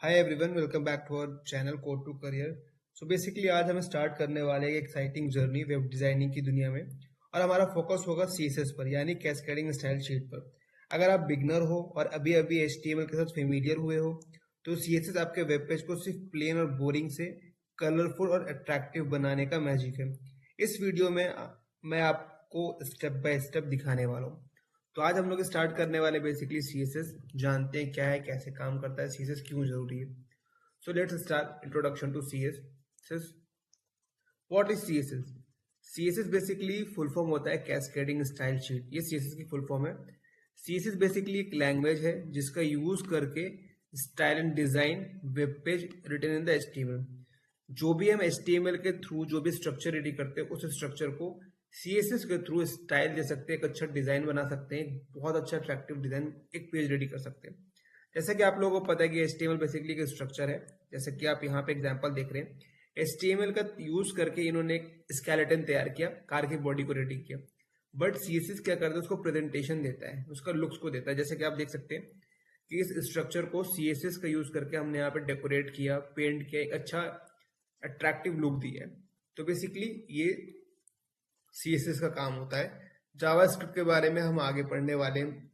Hi everyone, welcome back to our channel code to career. So basically आज हम start करने वाले हैं एक एक्साइटिंग जर्नी वेब डिजाइनिंग की दुनिया में। और हमारा फोकस होगा सीएसएस पर, यानी कैस्केडिंग स्टाइल शीट पर। अगर आप बिगनर हो और अभी अभी एचटीएमएल के साथ फेमिलियर हुए हो तो सीएसएस आपके वेब पेज को सिर्फ प्लेन और बोरिंग से कलरफुल और अट्रैक्टिव बनाने का मैजिक है। इस वीडियो में मैं आपको स्टेप बाय स्टेप दिखाने वाला हूँ। तो आज हम लोग स्टार्ट करने वाले बेसिकली सीएसएस, जानते हैं क्या है, कैसे काम करता है, सीएसएस क्यों जरूरी है। So let's start introduction to CSS. What is CSS? CSS basically full form होता है कैस्केडिंग स्टाइल शीट। ये सीएसएस की फुल फॉर्म है। सीएसएस बेसिकली एक लैंग्वेज है जिसका यूज करके style and design web page written in the HTML. जो भी हम एचटीएमएल के थ्रू जो भी स्ट्रक्चर रेडी करते हैं उस स्ट्रक्चर को सीएसएस के थ्रू स्टाइल दे सकते हैं, एक अच्छा डिजाइन बना सकते हैं, बहुत अच्छा अट्रैक्टिव डिजाइन एक पेज रेडी कर सकते हैं। जैसा कि आप लोगों को पता है कि एचटीएमएल बेसिकली एक स्ट्रक्चर है। जैसे कि आप यहाँ पे एग्जांपल देख रहे हैं, एचटीएमएल का यूज करके इन्होंने एक स्केलेटन तैयार किया, कार की बॉडी को रेडी किया। बट सीएसएस क्या करता है, उसको प्रेजेंटेशन देता है, उसका लुक्स को देता है। जैसे कि आप देख सकते हैं कि इस स्ट्रक्चर को सीएसएस का यूज करके हमने यहाँ पे डेकोरेट किया, पेंट किया, एक अच्छा अट्रैक्टिव लुक दिया है। तो बेसिकली ये सीएसएस का काम होता है। जावास्क्रिप्ट के बारे में हम आगे पढ़ने वाले हैं।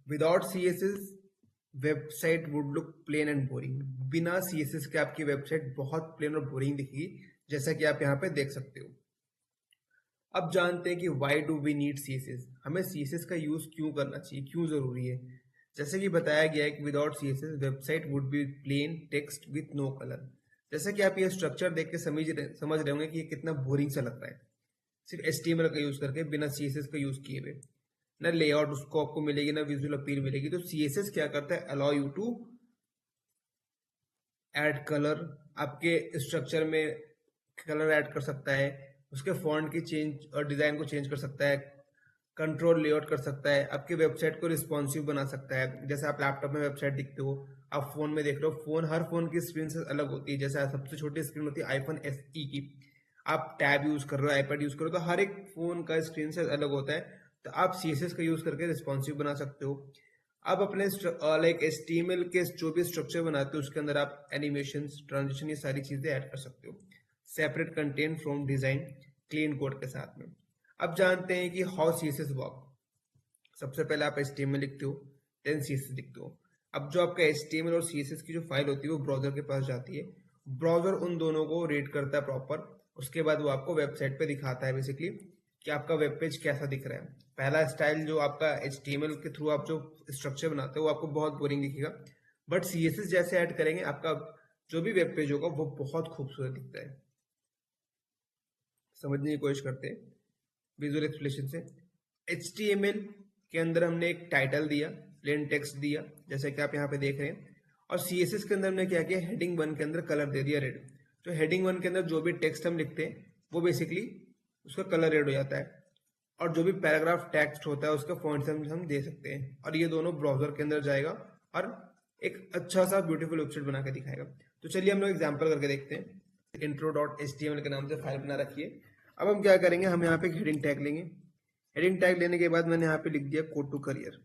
Without CSS website would look plain and boring. बिना सीएसएस के आपकी वेबसाइट बहुत प्लेन और बोरिंग दिखेगी, जैसा कि आप यहाँ पे देख सकते हो। अब जानते हैं कि why do we need CSS, हमें सीएसएस का यूज क्यों करना चाहिए, क्यों जरूरी है। जैसे कि बताया गया है कि without CSS website would be plain text with no colour. जैसा कि आप ये स्ट्रक्चर देख के समझ रहे होंगे कि ये कितना बोरिंग सा लग रहा है, सिर्फ एचटीएमएल का यूज करके, बिना सीएसएस का यूज किए हुए। ना लेआउट उसको आपको मिलेगी, ना विजुअल अपील मिलेगी। तो सीएसएस क्या करता है, allow you to add colour. आपके स्ट्रक्चर में कलर ऐड कर सकता है, उसके फॉन्ट की चेंज और डिजाइन को चेंज कर सकता है, कंट्रोल लेआउट कर सकता है, आपकी वेबसाइट को रिस्पॉन्सिव बना सकता है। जैसे आप लैपटॉप में वेबसाइट दिखते हो, आप फोन में देख रहे हो, फोन हर फोन की स्क्रीन से अलग होती है। जैसे सबसे छोटी स्क्रीन होती है आईफोन एसई की, आप टैब यूज कर रहे हो, आईपैड यूज कर रहे हो, तो हर एक फोन का स्क्रीन साइज अलग होता है। तो आप सीएसएस का यूज करके रिस्पॉन्सिव बना सकते हो। आप अपने लाइक एचटीएमएल के जो भी स्ट्रक्चर बनाते हो उसके अंदर आप एनिमेशन, ट्रांजिशन, ये सारी चीजें ऐड कर सकते हो, separate content from design, clean code के साथ में। अब जानते हैं कि हाउ सीएसएस वर्क। सबसे पहले आप एचटीएमएल लिखते हो, देन सीएसएस लिखते हो। अब जो आपका एचटीएमएल और सीएसएस की जो फाइल होती है वो ब्राउजर के पास जाती है। ब्राउजर उन दोनों को रीड करता है प्रॉपर। उसके बाद वो आपको वेबसाइट पे दिखाता है बेसिकली कि आपका वेब पेज कैसा दिख रहा है। पहला स्टाइल जो आपका एचटीएमएल के थ्रू आप जो स्ट्रक्चर बनाते हो वो आपको बहुत बोरिंग दिखेगा, बट सीएसएस जैसे ऐड करेंगे आपका जो भी वेब पेज होगा वो बहुत खूबसूरत दिखता है। समझने की कोशिश करते हैं विजुअल एक्सप्लेनेशन से। एचटीएमएल के अंदर हमने एक टाइटल दिया, प्लेन टेक्स्ट दिया, जैसे कि आप यहाँ पे देख रहे हैं। और सीएसएस के अंदर हमने क्या किया, हेडिंग 1 के अंदर कलर दे दिया रेड। तो हेडिंग 1 के अंदर जो भी टेक्स्ट हम लिखते हैं वो बेसिकली उसका कलर रेड हो जाता है। और जो भी पैराग्राफ टेक्स्ट होता है उसका फॉन्ट हम दे सकते हैं। और ये दोनों ब्राउजर के अंदर जाएगा और एक अच्छा सा ब्यूटीफुल वेबसाइट बना के दिखाएगा। तो चलिए हम लोग एग्जाम्पल करके देखते हैं। intro.html के नाम से फाइल बना रखी है। अब हम क्या करेंगे, हम यहाँ पे एक हेडिंग टैग लेंगे। हेडिंग टैग लेने के बाद मैंने यहाँ पे लिख दिया कोड टू करियर,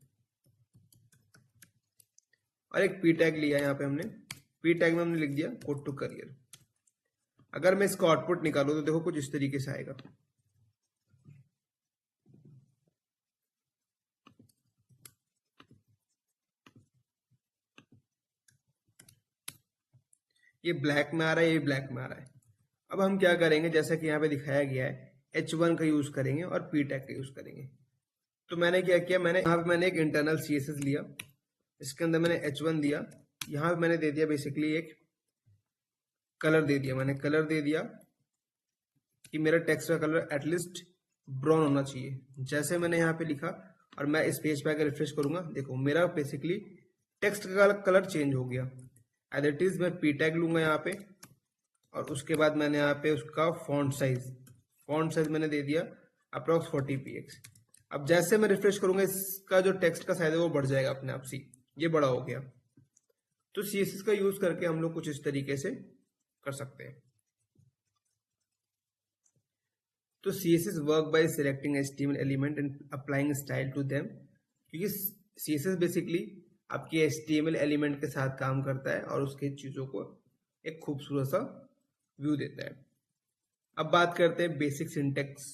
और एक पी टैग लिया यहाँ पे हमने। पी टैग में हमने लिख दिया कोड टू करियर। अगर मैं इसका आउटपुट निकालू तो देखो कुछ इस तरीके से आएगा। ये ब्लैक में आ रहा है, ये ब्लैक में आ रहा है। अब हम क्या करेंगे, जैसा कि यहाँ पे दिखाया गया है, H1 का यूज करेंगे और पी टैग का यूज करेंगे। तो मैंने क्या किया, मैंने एक इंटरनल सीएसएस लिया, इसके अंदर मैंने H1 दिया। यहाँ पे मैंने दे दिया बेसिकली एक कलर दे दिया। मैंने कलर दे दिया कि मेरा टेक्स्ट का कलर एटलीस्ट ब्राउन होना चाहिए। जैसे मैंने यहाँ पे लिखा और मैं इस पेज पे आकर रिफ्रेश करूंगा, देखो मेरा बेसिकली टेक्स्ट का कलर चेंज हो गया। एज इट इज मैं पी टैग लूंगा यहाँ पे, और उसके बाद मैंने यहाँ पे उसका फॉन्ट साइज मैंने दे दिया अप्रोक्स 40 px। अब जैसे मैं रिफ्रेश करूंगा इसका जो टेक्स्ट का साइज है वो बढ़ जाएगा अपने आप से, ये बड़ा हो गया। तो सीएसएस का यूज करके हम लोग कुछ इस तरीके से कर सकते हैं। तो CSS work by selecting HTML element and applying style to them. क्योंकि सीएसएस बेसिकली आपकी HTML एलिमेंट के साथ काम करता है और उसके चीज़ों को एक खूबसूरत सा व्यू देता है। अब बात करते हैं बेसिक सिंटेक्स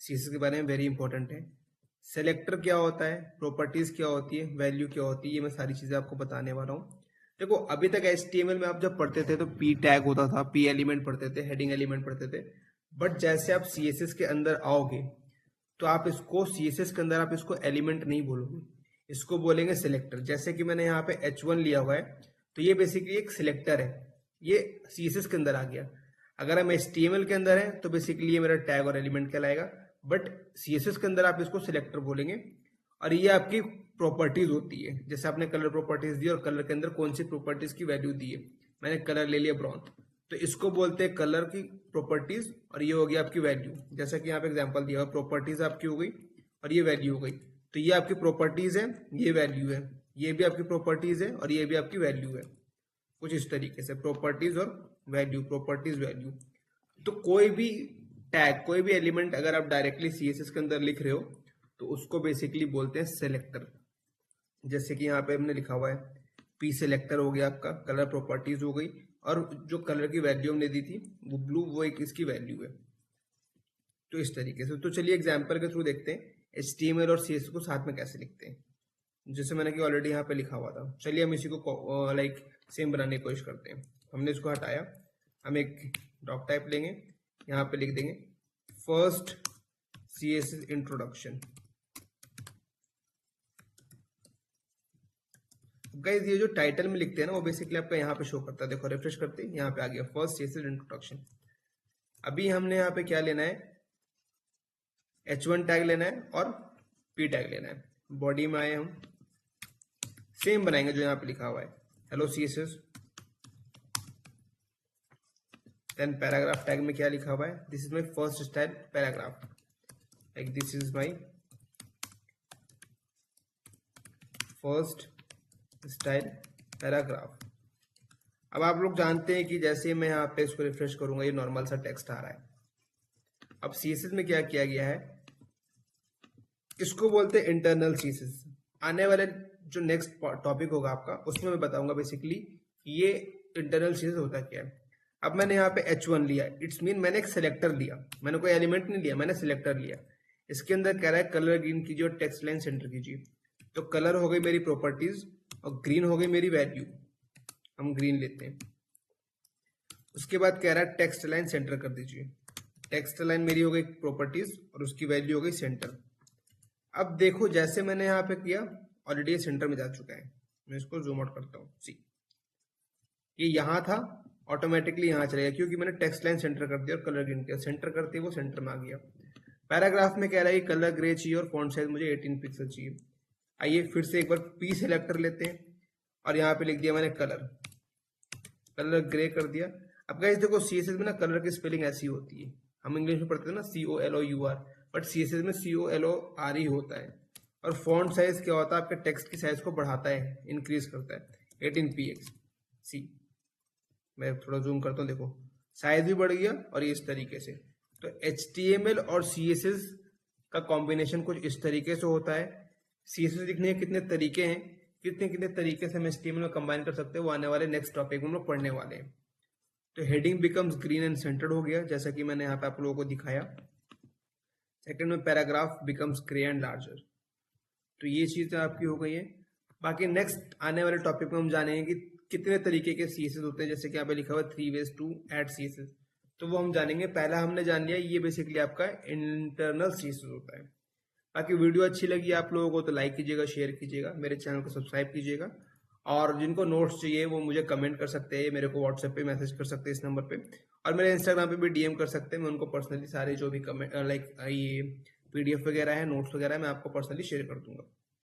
CSS के बारे में, वेरी इंपॉर्टेंट है। सेलेक्टर क्या होता है, प्रॉपर्टीज क्या होती है, वैल्यू क्या होती है, ये मैं सारी चीजें आपको बताने वाला हूँ। देखो अभी तक HTML में आप जब पढ़ते थे तो P टैग होता था, P एलिमेंट पढ़ते थे, हेडिंग एलिमेंट पढ़ते थे। बट जैसे आप CSS के अंदर आओगे तो आप इसको CSS के अंदर आप इसको एलिमेंट नहीं बोलोगे, इसको बोलेंगे सिलेक्टर। जैसे कि मैंने यहाँ पे H1 लिया हुआ है तो ये बेसिकली एक सिलेक्टर है, ये CSS के अंदर आ गया। अगर हम HTML के अंदर है तो बेसिकली ये मेरा टैग और एलिमेंट कहलाएगा, बट CSS के अंदर आप इसको सिलेक्टर बोलेंगे। और ये आपकी प्रॉपर्टीज होती है, जैसे आपने कलर प्रॉपर्टीज दी और कलर के अंदर कौन सी प्रॉपर्टीज की वैल्यू दी है। मैंने कलर ले लिया ब्राउन, तो इसको बोलते हैं कलर की प्रॉपर्टीज और ये हो गया आपकी वैल्यू। जैसा कि यहाँ पे एग्जांपल दिया हुआ, प्रॉपर्टीज आपकी हो गई और ये वैल्यू हो गई। तो ये आपकी प्रॉपर्टीज है, ये वैल्यू है, ये भी आपकी प्रॉपर्टीज है और ये भी आपकी वैल्यू है। कुछ इस तरीके से प्रॉपर्टीज और वैल्यू, प्रॉपर्टीज वैल्यू। तो कोई भी टैग, कोई भी एलिमेंट अगर आप डायरेक्टली CSS के अंदर लिख रहे हो तो उसको बेसिकली बोलते हैं सेलेक्टर। जैसे कि यहाँ पे हमने लिखा हुआ है P सेलेक्टर हो गया आपका, कलर प्रॉपर्टीज हो गई, और जो कलर की वैल्यू हमने दी थी वो ब्लू, वो एक इसकी वैल्यू है। तो इस तरीके से, तो चलिए एग्जाम्पल के थ्रू देखते हैं HTML और CSS को साथ में कैसे लिखते हैं, जैसे मैंने कि ऑलरेडी यहाँ पे लिखा हुआ था। चलिए हम इसी को लाइक सेम बनाने की कोशिश करते हैं। हमने इसको हटाया, हम एक डॉक टाइप लेंगे, यहाँ पे लिख देंगे फर्स्ट CSS इंट्रोडक्शन। गाइस ये जो टाइटल में लिखते हैं ना वो बेसिकली आपका यहाँ पे शो करता है। देखो रिफ्रेश करते हैं, यहाँ पे आ गया फर्स्ट CSS इंट्रोडक्शन। अभी हमने यहाँ पे क्या लेना है, H1 टैग लेना है और P टैग लेना है। बॉडी में आए हम, सेम बनाएंगे जो यहाँ पे लिखा हुआ है, hello CSS। Then paragraph tag में क्या लिखा हुआ है, this is my first style paragraph, like this is my first style paragraph. अब आप लोग जानते हैं कि जैसे मैं यहाँ पे इसको रिफ्रेश करूंगा ये नॉर्मल सा टेक्स्ट आ रहा है। अब CSS में क्या किया गया है, इसको बोलते हैं इंटरनल CSS। आने वाले जो नेक्स्ट टॉपिक होगा आपका उसमें मैं बताऊंगा बेसिकली ये इंटरनल CSS होता क्या है। अब मैंने यहाँ पे H1 लिया, इट्स मीन मैंने एक सिलेक्टर लिया, मैंने कोई एलिमेंट नहीं लिया, मैंने सिलेक्टर लिया। इसके अंदर कह रहा है कलर ग्रीन कीजिए और टेक्स्ट लाइन सेंटर कीजिए। तो कलर हो गई मेरी प्रॉपर्टीज और ग्रीन हो गई मेरी वैल्यू, हम ग्रीन लेते हैं। उसके बाद कह रहा है टेक्स्ट लाइन सेंटर कर दीजिए। टेक्स्ट लाइन मेरी हो गई प्रॉपर्टीज और उसकी वैल्यू हो गई सेंटर। अब देखो जैसे मैंने यहाँ पे किया ऑलरेडी सेंटर में जा चुका है। मैं इसको जूम आउट करता हूँ, सी ये यहाँ था, ऑटोमेटिकली यहाँ चलेगा क्योंकि मैंने टेक्स्ट लाइन सेंटर कर दिया और कलर ग्रीन किया। सेंटर करते ही वो सेंटर में आ गया। पैराग्राफ में कह रहा है कि कलर ग्रे चाहिए और फॉन्ट साइज मुझे 18 पिक्सल चाहिए। आइए फिर से एक बार P सेलेक्टर लेते हैं और यहाँ पे लिख दिया मैंने कलर, कलर ग्रे कर दिया। अब गाइस देखो CSS में ना कलर की स्पेलिंग ऐसी होती है, हम इंग्लिश में पढ़ते थे ना COLOUR, बट CSS में COLOR ही होता है। और फॉन्ट साइज क्या होता है, आपके टेक्स्ट की साइज को बढ़ाता है, इंक्रीज करता है 18px। सी मैं थोड़ा जूम करता हूँ, देखो साइज भी बढ़ गया और ये इस तरीके से। तो HTML और CSS का कॉम्बिनेशन कुछ इस तरीके से होता है। CSS लिखने के कितने तरीके हैं, कितने कितने तरीके से हम HTML में कंबाइन कर सकते हैं, वो आने वाले नेक्स्ट टॉपिक में हम लोग पढ़ने वाले हैं। तो heading becomes green and centred हो गया, जैसा कि मैंने यहाँ पे आप लोगों को दिखाया। सेकंड में paragraph becomes grey and larger. तो ये चीजें आपकी हो गई है। बाकी नेक्स्ट आने वाले टॉपिक में हम जानेंगे कि कितने तरीके के CSS होते हैं, जैसे कि यहाँ पे लिखा हुआ है 3 ways to add CSS, तो वो हम जानेंगे। पहला हमने जान लिया ये बेसिकली आपका इंटरनल CSS होता है। बाकी वीडियो अच्छी लगी आप लोगों को तो लाइक कीजिएगा, शेयर कीजिएगा, मेरे चैनल को सब्सक्राइब कीजिएगा। और जिनको नोट्स चाहिए वो मुझे कमेंट कर सकते हैं, मेरे को व्हाट्सएप पे मैसेज कर सकते हैं इस नंबर पे, और मेरे इंस्टाग्राम पे भी DM कर सकते हैं। मैं उनको पर्सनली सारे जो भी कमेंट लाइक ये PDF वगैरह है, नोट्स वगैरह मैं आपको पर्सनली शेयर कर दूंगा।